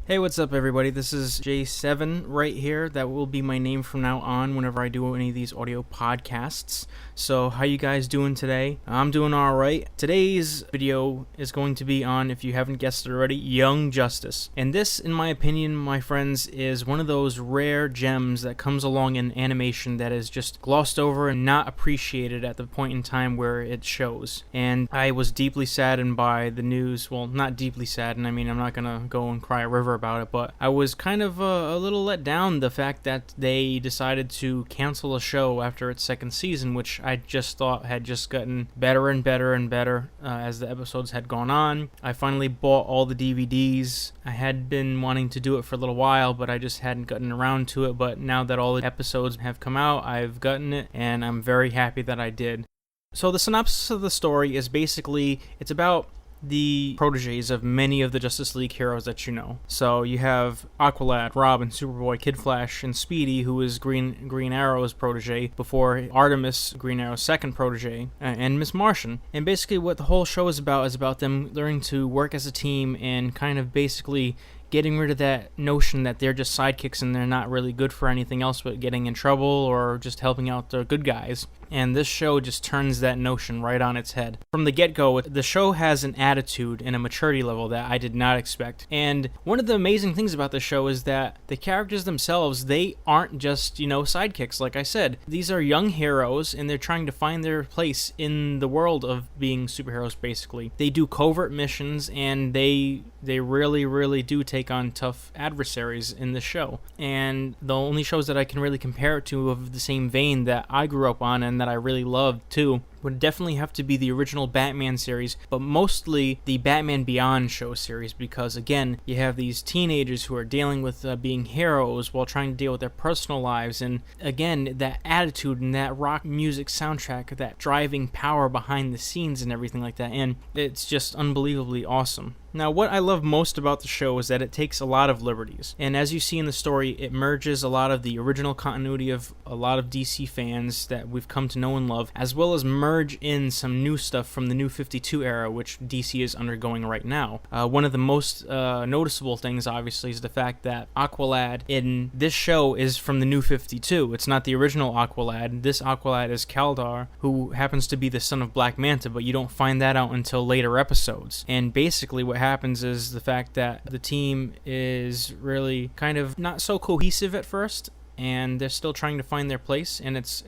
Hey, what's up everybody? This is J7 right here. That will be my name from now on whenever I do any of these audio podcasts. So how you guys doing today? I'm doing alright. Today's video is going to be on, if you haven't guessed it already, Young Justice. And this, in my opinion, my friends, is one of those rare gems that comes along in animation that is just glossed over and not appreciated at the point in time where it shows. And I was deeply saddened by the news. Well, not deeply saddened. I mean, I'm not gonna go and cry a river about it, but I was kind of a little let down the fact that they decided to cancel a show after its second season, which I just thought had just gotten better and better and better as the episodes had gone on. I finally bought all the DVDs. I had been wanting to do it for a little while, but I just hadn't gotten around to it. But now that all the episodes have come out, I've gotten it, and I'm very happy that I did. So the synopsis of the story is basically, it's about the proteges of many of the Justice League heroes that you know. So you have Aqualad, Robin, Superboy, Kid Flash, and Speedy, who is Green Arrow's protege before Artemis, Green Arrow's second protege, and Miss Martian. And basically what the whole show is about them learning to work as a team and kind of basically getting rid of that notion that they're just sidekicks and they're not really good for anything else but getting in trouble or just helping out the good guys. And this show just turns that notion right on its head. From the get-go, the show has an attitude and a maturity level that I did not expect. And one of the amazing things about the show is that the characters themselves, they aren't just, sidekicks, like I said. These are young heroes, and they're trying to find their place in the world of being superheroes, basically. They do covert missions, and they really, really do take on tough adversaries in the show. And the only shows that I can really compare it to of the same vein that I grew up on and that I really loved too would definitely have to be the original Batman series, but mostly the Batman Beyond show series, because again, you have these teenagers who are dealing with being heroes while trying to deal with their personal lives, and again, that attitude and that rock music soundtrack, that driving power behind the scenes and everything like that, and it's just unbelievably awesome. Now, what I love most about the show is that it takes a lot of liberties, and as you see in the story, it merges a lot of the original continuity of a lot of DC fans that we've come to know and love, as well as merge in some new stuff from the New 52 era, which DC is undergoing right now. One of the most noticeable things, obviously, is the fact that Aqualad in this show is from the New 52. It's not the original Aqualad. This Aqualad is Kaldar, who happens to be the son of Black Manta, but you don't find that out until later episodes. And basically what happens is the fact that the team is really kind of not so cohesive at first, and they're still trying to find their place, and it's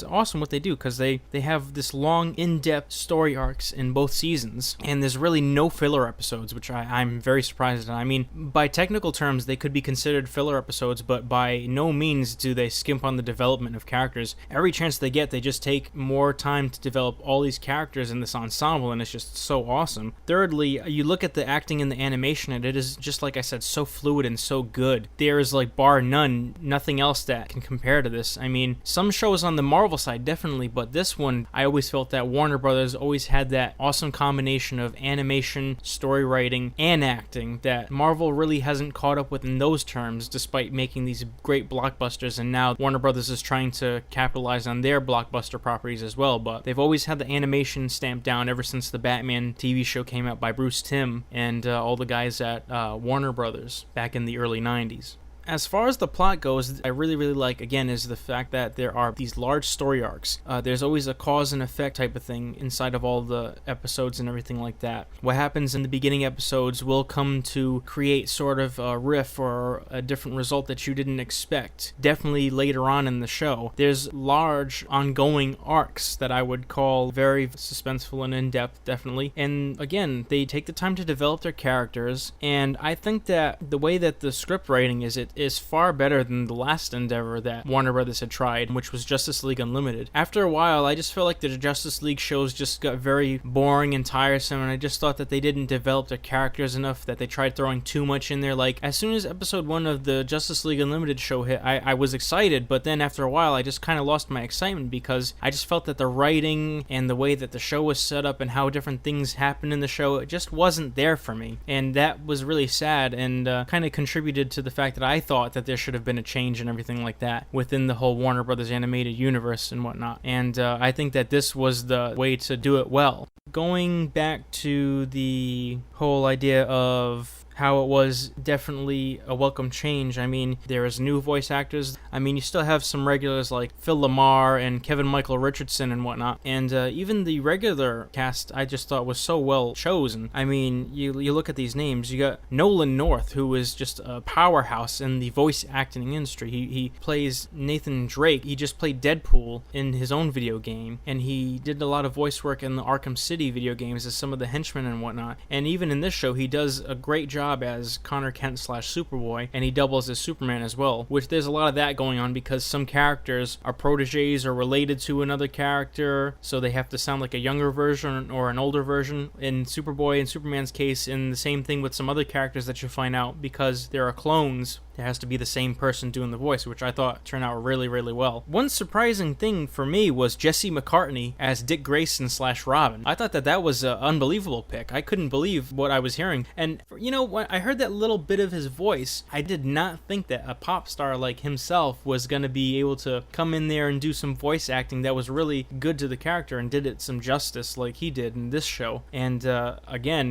awesome what they do, because they have this long, in-depth story arcs in both seasons, and there's really no filler episodes, which I'm very surprised at. I mean, by technical terms, they could be considered filler episodes, but by no means do they skimp on the development of characters. Every chance they get, they just take more time to develop all these characters in this ensemble, and it's just so awesome. Thirdly, you look at the acting and the animation, and it is, just like I said, so fluid and so good. There is, like, bar none, nothing else that can compare to this. I mean, some shows on the Marvel side definitely, but this one, I always felt that Warner Brothers always had that awesome combination of animation, story writing, and acting that Marvel really hasn't caught up with in those terms, despite making these great blockbusters, and now Warner Brothers is trying to capitalize on their blockbuster properties as well, but they've always had the animation stamped down ever since the Batman TV show came out by Bruce Timm and all the guys at Warner Brothers back in the early 90s. As far as the plot goes, I really like, again, is the fact that there are these large story arcs. There's always a cause and effect type of thing inside of all the episodes and everything like that. What happens in the beginning episodes will come to create sort of a riff or a different result that you didn't expect. Definitely later on in the show, there's large ongoing arcs that I would call very suspenseful and in-depth, definitely. And again, they take the time to develop their characters, and I think that the way that the script writing is far better than the last endeavor that Warner Brothers had tried, which was Justice League Unlimited. After a while, I just felt like the Justice League shows just got very boring and tiresome, and I just thought that they didn't develop their characters enough, that they tried throwing too much in there. Like, as soon as episode 1 of the Justice League Unlimited show hit, I was excited, but then after a while, I just kind of lost my excitement, because I just felt that the writing and the way that the show was set up and how different things happened in the show, it just wasn't there for me, and that was really sad, and kind of contributed to the fact that I thought that there should have been a change and everything like that within the whole Warner Brothers animated universe and whatnot. And I think that this was the way to do it well. Going back to the whole idea of how it was definitely a welcome change. I mean, there's new voice actors. I mean, you still have some regulars like Phil Lamar and Kevin Michael Richardson and whatnot. And even the regular cast I just thought was so well chosen. I mean, you look at these names. You got Nolan North, who is just a powerhouse in the voice acting industry. He plays Nathan Drake. He just played Deadpool in his own video game. And he did a lot of voice work in the Arkham City video games as some of the henchmen and whatnot. And even in this show, he does a great job as Connor Kent / Superboy, and he doubles as Superman as well, which there's a lot of that going on because some characters are proteges or related to another character, so they have to sound like a younger version or an older version. In Superboy and Superman's case, and the same thing with some other characters that you find out, because there are clones, there has to be the same person doing the voice, which I thought turned out really, really well. One surprising thing for me was Jesse McCartney as Dick Grayson / Robin. I thought that was an unbelievable pick. I couldn't believe what I was hearing. And, when I heard that little bit of his voice, I did not think that a pop star like himself was going to be able to come in there and do some voice acting that was really good to the character and did it some justice like he did in this show. And, again,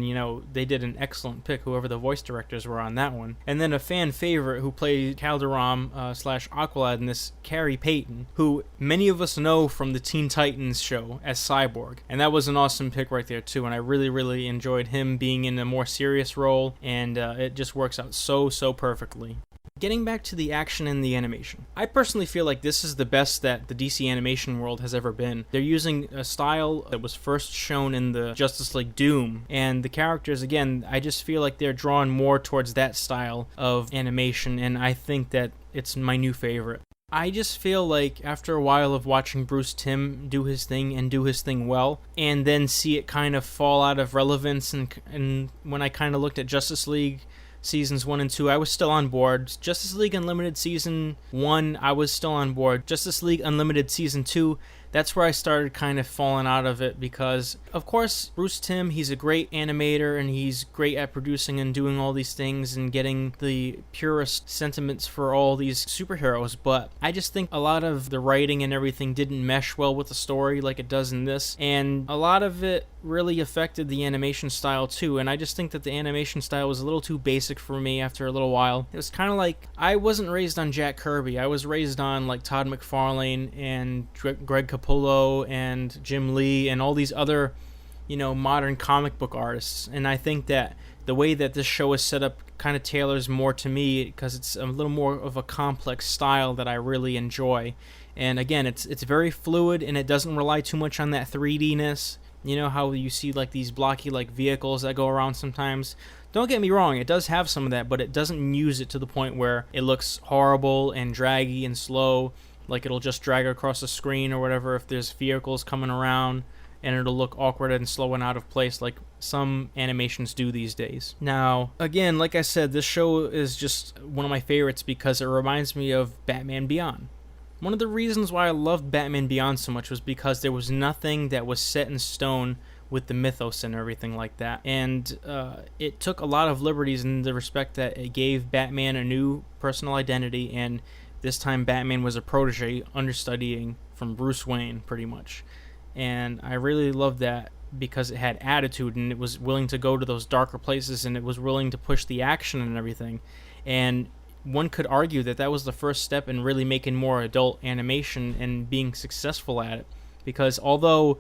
they did an excellent pick, whoever the voice directors were on that one. And then a fan favorite who played Calderon / Aqualad in this, Carrie Payton, who many of us know from the Teen Titans show as Cyborg. And that was an awesome pick right there too, and I really, really enjoyed him being in a more serious role, and it just works out so perfectly. Getting back to the action and the animation, I personally feel like this is the best that the DC animation world has ever been. They're using a style that was first shown in the Justice League Doom, and the characters, again, I just feel like they're drawn more towards that style of animation, and I think that it's my new favorite. I just feel like after a while of watching Bruce Timm do his thing and do his thing well, and then see it kind of fall out of relevance, and when I kind of looked at Justice League Seasons 1 and 2, I was still on board. Justice League Unlimited Season 1, I was still on board. Justice League Unlimited Season 2, that's where I started kind of falling out of it because, of course, Bruce Timm, he's a great animator and he's great at producing and doing all these things and getting the purest sentiments for all these superheroes, but I just think a lot of the writing and everything didn't mesh well with the story like it does in this, and a lot of it really affected the animation style too, and I just think that the animation style was a little too basic for me after a little while. It was kind of like, I wasn't raised on Jack Kirby, I was raised on like Todd McFarlane and Greg Capullo and Jim Lee and all these other, modern comic book artists, and I think that the way that this show is set up kind of tailors more to me because it's a little more of a complex style that I really enjoy. And again, it's very fluid and it doesn't rely too much on that 3D-ness. You know how you see like these blocky like vehicles that go around sometimes? Don't get me wrong, it does have some of that, but it doesn't use it to the point where it looks horrible and draggy and slow, like it'll just drag across the screen or whatever if there's vehicles coming around, and it'll look awkward and slow and out of place like some animations do these days. Now, again, like I said, this show is just one of my favorites because it reminds me of Batman Beyond. One of the reasons why I loved Batman Beyond so much was because there was nothing that was set in stone with the mythos and everything like that. And it took a lot of liberties in the respect that it gave Batman a new personal identity, and this time Batman was a protege understudying from Bruce Wayne, pretty much. And I really loved that because it had attitude and it was willing to go to those darker places and it was willing to push the action and everything. And one could argue that that was the first step in really making more adult animation and being successful at it. Because although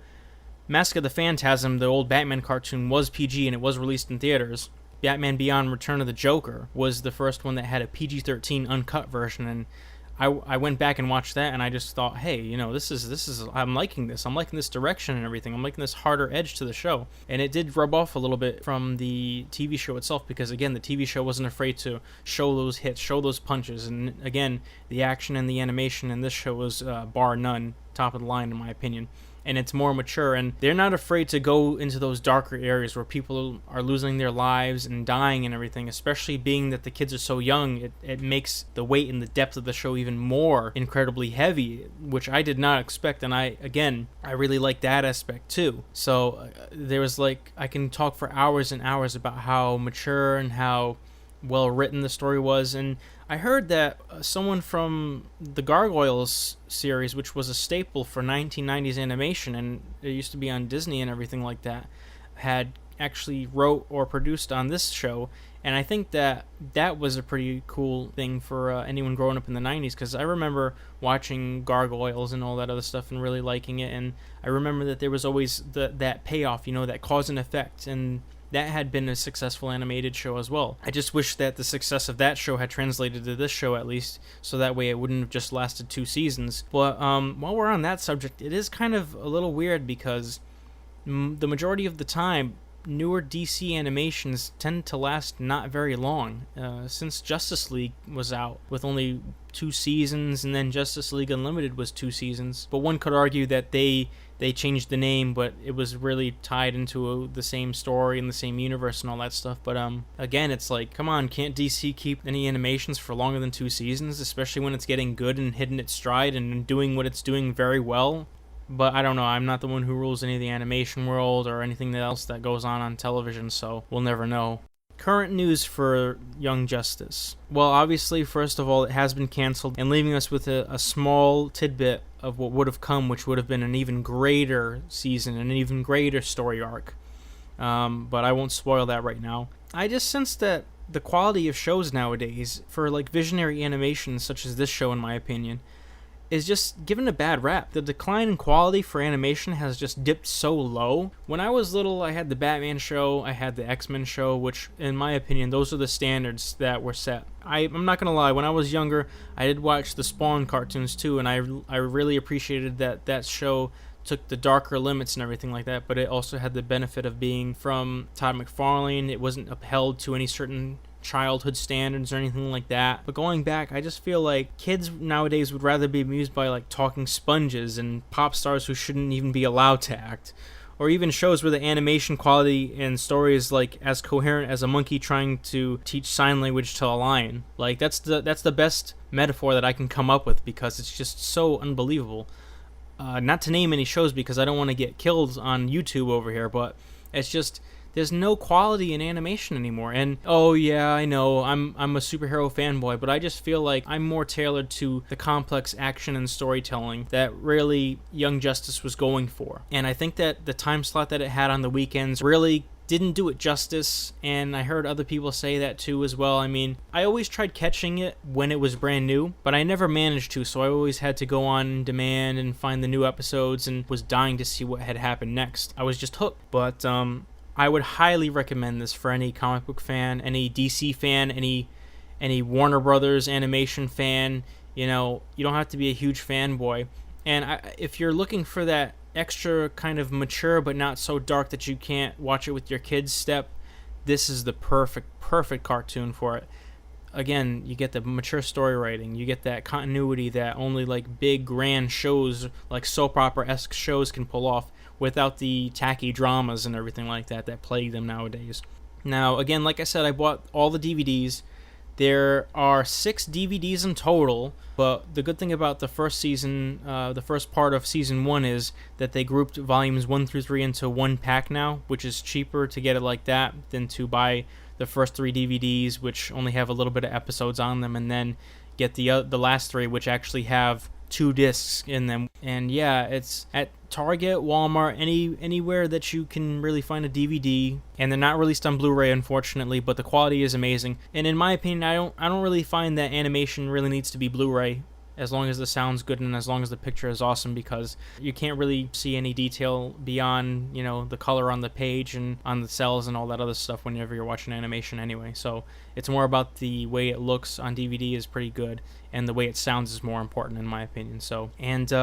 Mask of the Phantasm, the old Batman cartoon, was PG and it was released in theaters, Batman Beyond Return of the Joker was the first one that had a PG-13 uncut version, and I went back and watched that, and I just thought, hey, this is I'm liking this. I'm liking this direction and everything. I'm liking this harder edge to the show. And it did rub off a little bit from the TV show itself because, again, the TV show wasn't afraid to show those hits, show those punches. And, again, the action and the animation in this show was bar none, top of the line in my opinion. And it's more mature, and they're not afraid to go into those darker areas where people are losing their lives and dying and everything, especially being that the kids are so young. It makes the weight and the depth of the show even more incredibly heavy, which I did not expect, and I really like that aspect too. So there was I can talk for hours and hours about how mature and how well written the story was, and I heard that someone from the Gargoyles series, which was a staple for 1990s animation, and it used to be on Disney and everything like that, had actually wrote or produced on this show, And I think that that was a pretty cool thing for anyone growing up in the 90s, because I remember watching Gargoyles and all that other stuff and really liking it. And I remember that there was always that payoff, that cause and effect, and that had been a successful animated show as well. I just wish that the success of that show had translated to this show at least, so that way it wouldn't have just lasted 2 seasons. But while we're on that subject, it is kind of a little weird because the majority of the time, newer DC animations tend to last not very long. Since Justice League was out with only 2 seasons, and then Justice League Unlimited was 2 seasons. But one could argue that they changed the name, but it was really tied into the same story and the same universe and all that stuff. But again, it's like, come on, can't DC keep any animations for longer than 2 seasons, especially when it's getting good and hitting its stride and doing what it's doing very well? But I don't know, I'm not the one who rules any of the animation world or anything else that goes on television, so we'll never know. Current news for Young Justice. Well, obviously, first of all, it has been canceled, and leaving us with a small tidbit of what would have come, which would have been an even greater season, an even greater story arc. But I won't spoil that right now. I just sense that the quality of shows nowadays, for like visionary animations such as this show, in my opinion, is just given a bad rap. The decline in quality for animation has just dipped so low. When I was little, I had the Batman show, I had the X-Men show, which, in my opinion, those are the standards that were set. I'm not gonna lie, when I was younger, I did watch the Spawn cartoons too, and I really appreciated that show took the darker limits and everything like that, but it also had the benefit of being from Todd McFarlane. It wasn't upheld to any certain childhood standards or anything like that. But going back, I just feel like kids nowadays would rather be amused by like talking sponges and pop stars who shouldn't even be allowed to act, or even shows where the animation quality and story is like as coherent as a monkey trying to teach sign language to a lion. Like that's the best metaphor that I can come up with, because it's just so unbelievable. Not to name any shows because I don't want to get killed on YouTube over here, but it's just, there's no quality in animation anymore. And oh yeah, I know, I'm a superhero fanboy, but I just feel like I'm more tailored to the complex action and storytelling that really Young Justice was going for. And I think that the time slot that it had on the weekends really didn't do it justice, and I heard other people say that too as well. I mean, I always tried catching it when it was brand new, but I never managed to, so I always had to go on demand and find the new episodes and was dying to see what had happened next. I was just hooked. But I would highly recommend this for any comic book fan, any DC fan, any Warner Brothers animation fan. You don't have to be a huge fanboy. And if you're looking for that extra kind of mature but not so dark that you can't watch it with your kids step, this is the perfect cartoon for it. Again, you get the mature story writing, you get that continuity that only like big grand shows, like soap opera-esque shows, can pull off, without the tacky dramas and everything like that plague them nowadays. Now, again, like I said, I bought all the DVDs. There are 6 DVDs in total, but the good thing about the first season, the first part of season 1, is that they grouped volumes 1 through 3 into one pack now, which is cheaper to get it like that than to buy the first 3 DVDs, which only have a little bit of episodes on them, and then get the last 3, which actually have 2 discs in them. And yeah, it's at Target, Walmart, anywhere that you can really find a DVD, and they're not released on Blu-ray, unfortunately, but the quality is amazing. And in my opinion, I don't really find that animation really needs to be Blu-ray, as long as the sound's good and as long as the picture is awesome, because you can't really see any detail beyond, the color on the page and on the cells and all that other stuff whenever you're watching animation anyway. So it's more about the way it looks on DVD is pretty good, and the way it sounds is more important in my opinion. So, and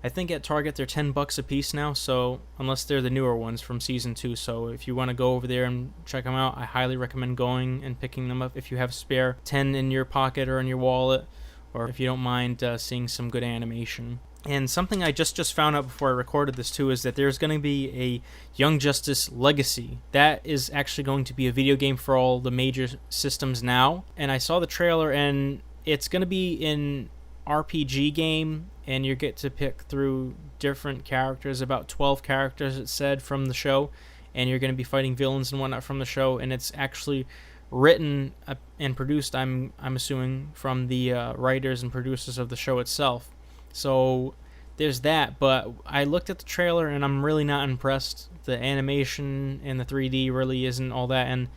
I think at Target they're $10 a piece now, so unless they're the newer ones from season 2. So if you want to go over there and check them out, I highly recommend going and picking them up if you have spare 10 in your pocket or in your wallet, or if you don't mind seeing some good animation. And something I just found out before I recorded this too is that there's going to be a Young Justice Legacy. That is actually going to be a video game for all the major systems now. And I saw the trailer, and it's going to be in RPG game, and you get to pick through different characters, about 12 characters it said from the show, and you're going to be fighting villains and whatnot from the show. And it's actually written and produced, I'm assuming, from the writers and producers of the show itself. So there's that, but I looked at the trailer and I'm really not impressed. The animation and the 3D really isn't all that, and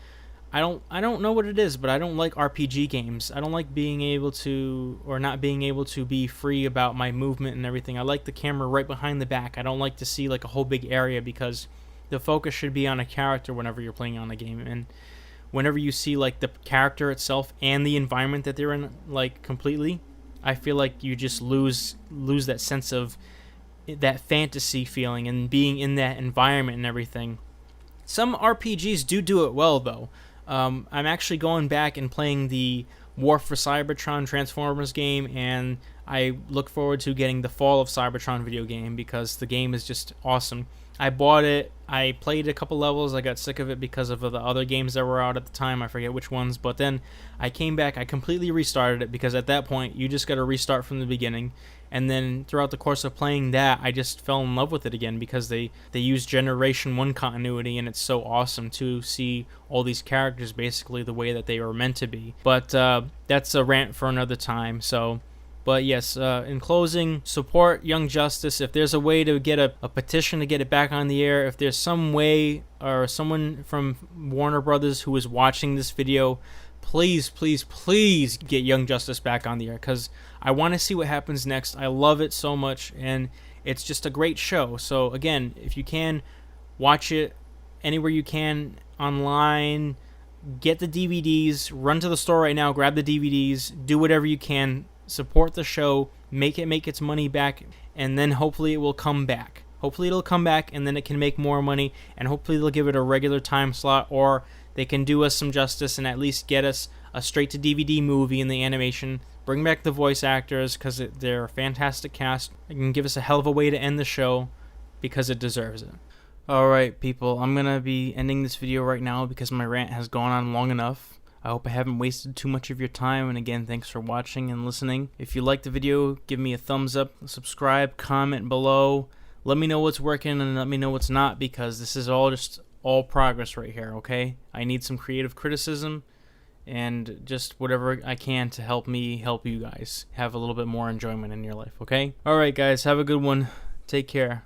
I don't know what it is, but I don't like RPG games. I don't like being able to, or not being able to be free about my movement and everything. I like the camera right behind the back. I don't like to see like a whole big area, because the focus should be on a character whenever you're playing on a game. And whenever you see like the character itself and the environment that they're in like completely, I feel like you just lose that sense of that fantasy feeling and being in that environment and everything. Some RPGs do it well though. I'm actually going back and playing the War for Cybertron Transformers game, and I look forward to getting the Fall of Cybertron video game, because the game is just awesome. I bought it, I played a couple levels, I got sick of it because of the other games that were out at the time, I forget which ones, but then I came back, I completely restarted it, because at that point, you just gotta restart from the beginning, and then throughout the course of playing that, I just fell in love with it again, because they use Generation 1 continuity, and it's so awesome to see all these characters basically the way that they were meant to be. But that's a rant for another time, so... But yes, in closing, support Young Justice. If there's a way to get a petition to get it back on the air, if there's some way, or someone from Warner Brothers who is watching this video, please get Young Justice back on the air, because I want to see what happens next. I love it so much, and it's just a great show. So again, if you can, watch it anywhere you can, online, get the DVDs, run to the store right now, grab the DVDs, do whatever you can. Support the show, make its money back, and then hopefully it will come back. Hopefully it'll come back, and then it can make more money, and hopefully they'll give it a regular time slot, or they can do us some justice and at least get us a straight-to-DVD movie in the animation. Bring back the voice actors, because they're a fantastic cast. It can give us a hell of a way to end the show, because it deserves it. Alright, people, I'm going to be ending this video right now, because my rant has gone on long enough. I hope I haven't wasted too much of your time, and again, thanks for watching and listening. If you liked the video, give me a thumbs up, subscribe, comment below. Let me know what's working and let me know what's not, because this is all progress right here, okay? I need some creative criticism and just whatever I can to help me help you guys have a little bit more enjoyment in your life, okay? Alright guys, have a good one. Take care.